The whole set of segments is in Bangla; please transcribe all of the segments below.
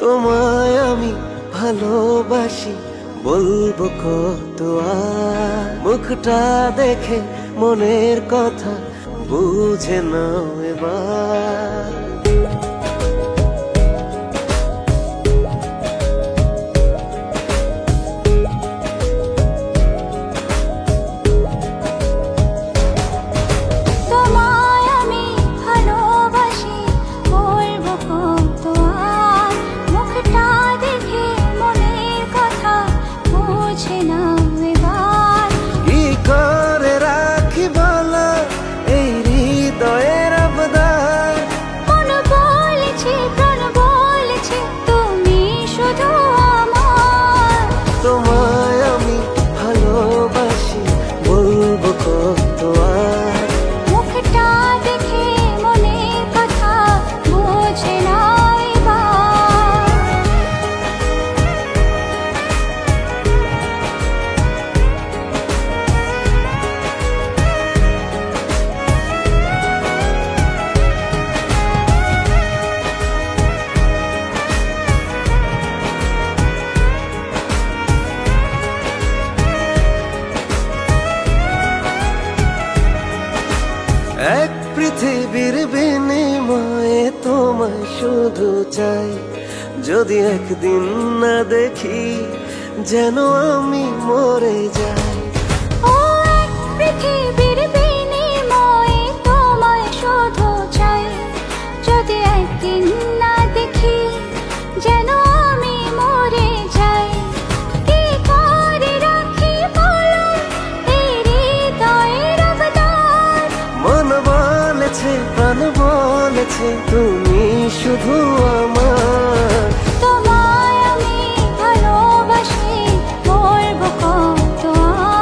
তোমায় আমি ভালোবাসি, বলবো কত আর। মুখটা দেখে মনের কথা বুঝে নাও এবার। এক পৃথিবীর বিনিময়ে তোমায় শুধু চাই, যদি একদিন না দেখি যেন আমি মরে যাই। ও এক পৃথিবীর বিনিময়ে তোমায় শুধু চাই, যদি একদিন না দেখি যেন আমি মরে যাই। কি করে রাখি বলো এই হৃদয়ের অবদান, মন বলেছে প্রাণ বলেছে তুমি শুধু আমার। তোমায় আমি ভালোবাসি, বলবো কত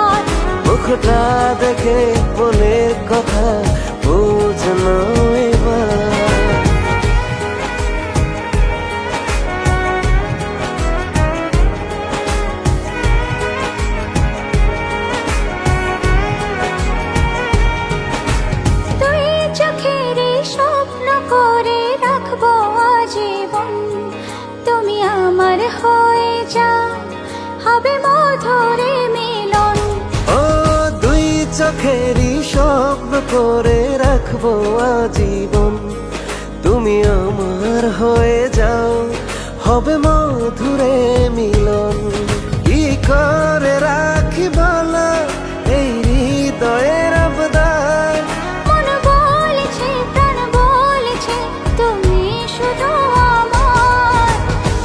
আর। মুখটা দেখে মনের কথা বুঝে নাও এবার। তুই চোখেরই স্বপ্ন করে রাখবো আজীবন, তুমি আমার হয়ে যাও, হবে মধুরে মিলন। ও দুই চোখেরই স্বপ্ন করে রাখবো আজীবন, তুমি আমার হয়ে যাও, হবে মধুরে মিলন। কি করে রাখি বলো এই হৃদয়ের অবদান, মন বলেছে প্রাণ বলেছে তুমি শুধু আমার।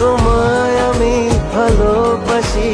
তোমায় আমি ভালোবাসি,